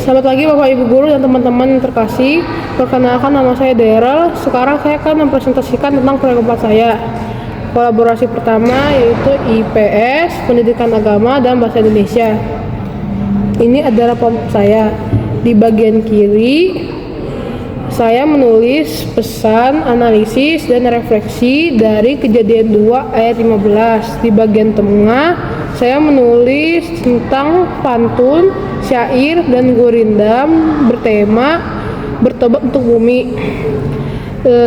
Selamat pagi Bapak Ibu Guru dan teman-teman yang terkasih. Perkenalkan, nama saya Daryl. Sekarang saya akan mempresentasikan tentang proyek 4 saya. Kolaborasi pertama yaitu IPS, Pendidikan Agama dan Bahasa Indonesia. Ini adalah kelompok saya. Di bagian kiri saya menulis pesan, analisis, dan refleksi dari Kejadian 2 ayat 15. Di bagian tengah saya menulis tentang pantun, syair, dan gurindam bertema bertobat untuk bumi.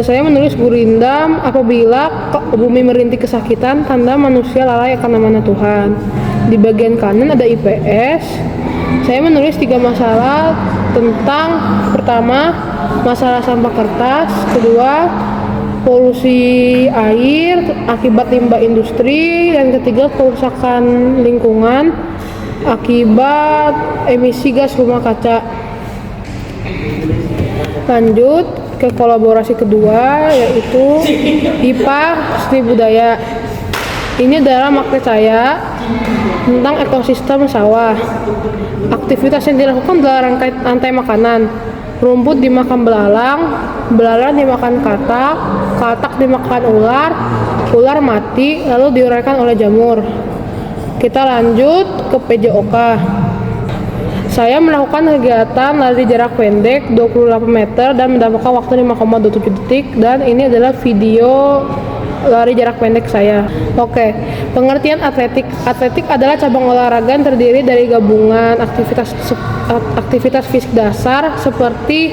Saya menulis gurindam, apabila bumi merintih kesakitan, tanda manusia lalai akan amanah Tuhan. Di bagian kanan ada IPS. Saya menulis 3 masalah tentang pertama, masalah sampah kertas, kedua, polusi air akibat limbah industri, dan ketiga, kerusakan lingkungan akibat emisi gas rumah kaca. Lanjut ke kolaborasi kedua yaitu IPA Seni Budaya. Ini adalah makte saya tentang ekosistem sawah. Aktivitas yang dilakukan adalah rantai makanan. Rumput dimakan belalang, belalang dimakan katak, katak dimakan ular, ular mati lalu diuraikan oleh jamur. Kita lanjut ke PJOK. Saya melakukan kegiatan lari jarak pendek 28 meter dan mendapatkan waktu 5,27 detik, dan ini adalah video lari jarak pendek saya. Oke, pengertian atletik. Atletik adalah cabang olahraga yang terdiri dari gabungan aktivitas fisik dasar seperti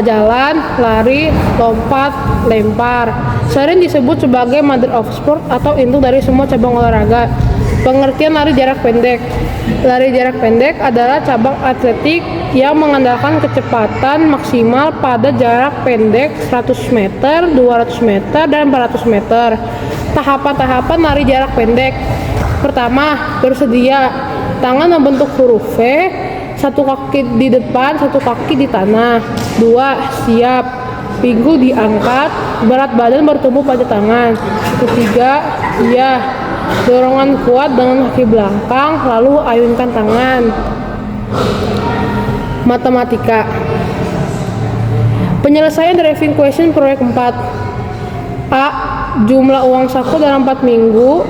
jalan, lari, lompat, lempar. Sering disebut sebagai mother of sport atau induk dari semua cabang olahraga. Pengertian lari jarak pendek. Lari jarak pendek adalah cabang atletik yang mengandalkan kecepatan maksimal pada jarak pendek 100 meter, 200 meter, dan 400 meter. Tahapan-tahapan lari jarak pendek. Pertama, bersedia. Tangan membentuk huruf V, satu kaki di depan, satu kaki di tanah. 2. Siap. Pinggul diangkat, berat badan bertumbuh pada tangan. Ketiga, iya. Dorongan kuat dengan kaki belakang, lalu ayunkan tangan. Matematika. Penyelesaian driving question proyek 4. A. Jumlah uang saku dalam 4 minggu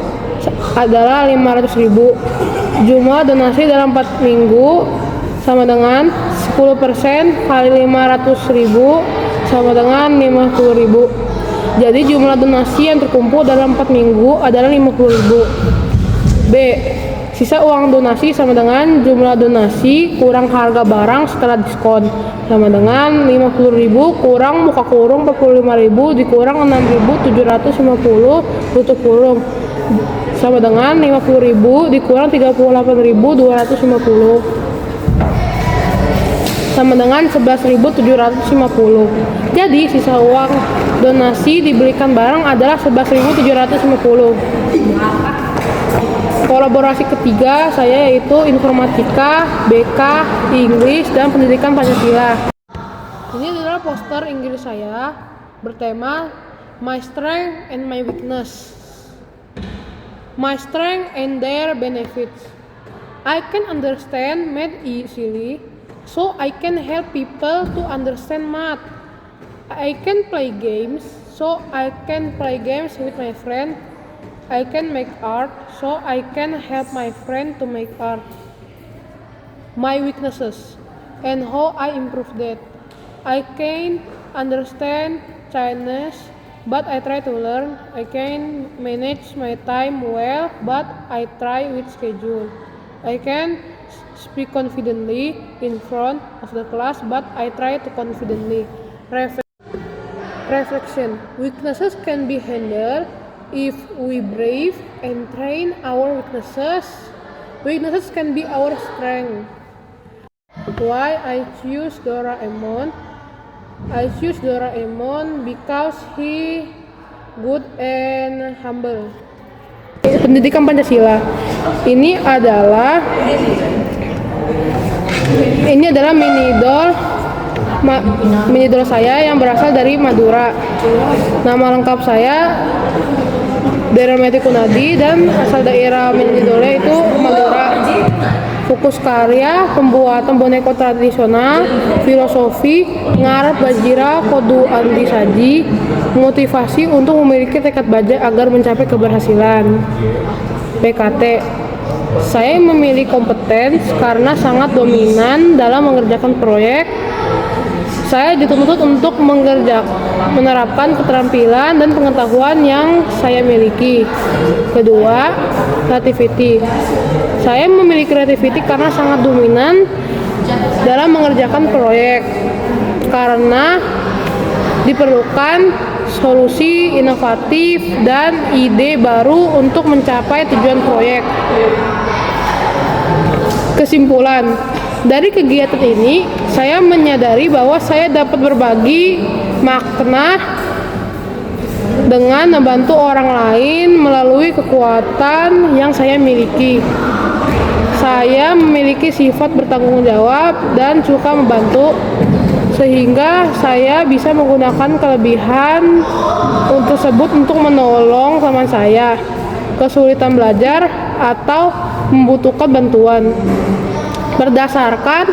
adalah 500.000. Jumlah donasi dalam 4 minggu sama dengan 10% kali 500.000 sama dengan 50.000. Jadi jumlah donasi yang terkumpul dalam 4 minggu adalah 50.000. B. Sisa uang donasi sama dengan jumlah donasi kurang harga barang setelah diskon, sama dengan 50.000 kurang buka kurung 45.000 dikurang 6.750 tutup kurung, sama dengan 50.000 dikurang 38.250, sama dengan 11.750. Jadi sisa uang donasi dibelikan barang adalah 11.750. Kolaborasi ketiga saya yaitu informatika, BK, Inggris, dan pendidikan Pancasila. Ini adalah poster Inggris saya bertema My Strength and My Weakness. My strength and their benefits. I can understand math easily, so I can help people to understand math. I can play games, so I can play games with my friend. I can make art, so I can help my friend to make art. My weaknesses and how I improve that. I can understand Chinese, but I try to learn. I can manage my time well, but I try with schedule. I can speak confidently in front of the class, but I try to confidently. Reflection. Weaknesses can be handled if we brave and train our weaknesses. Weaknesses can be our strength. Why I choose Doraemon? I choose Doraemon because he good and humble. Pendidikan Pancasila. Ini adalah mini idol saya yang berasal dari Madura. Nama lengkap saya Daryl Kunadi dan asal daerah mini idolnya itu Madura. fokus karya, pembuatan boneka tradisional, filosofi, ngarep bajira, kodu anti saji, motivasi untuk memiliki tekad baja agar mencapai keberhasilan. PKT. Saya memilih kompeten karena sangat dominan dalam mengerjakan proyek. Saya dituntut untuk menerapkan keterampilan dan pengetahuan yang saya miliki. Kedua, creativity. Saya memiliki creativity karena sangat dominan dalam mengerjakan proyek. Karena diperlukan solusi inovatif dan ide baru untuk mencapai tujuan proyek. Kesimpulan, dari kegiatan ini saya menyadari bahwa saya dapat berbagi makna dengan membantu orang lain melalui kekuatan yang saya miliki. Saya memiliki sifat bertanggung jawab dan suka membantu, sehingga saya bisa menggunakan kelebihan tersebut untuk menolong teman saya kesulitan belajar atau membutuhkan bantuan. Berdasarkan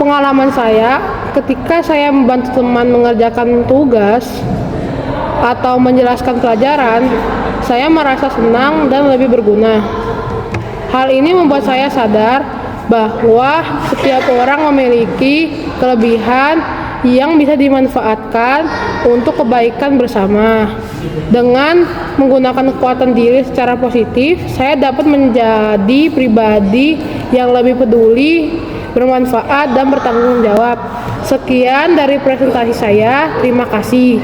pengalaman saya, ketika saya membantu teman mengerjakan tugas atau menjelaskan pelajaran, saya merasa senang dan lebih berguna. Hal ini membuat saya sadar bahwa setiap orang memiliki kelebihan yang bisa dimanfaatkan untuk kebaikan bersama. Dengan menggunakan kekuatan diri secara positif, saya dapat menjadi pribadi yang lebih peduli, bermanfaat, dan bertanggung jawab. Sekian dari presentasi saya. Terima kasih.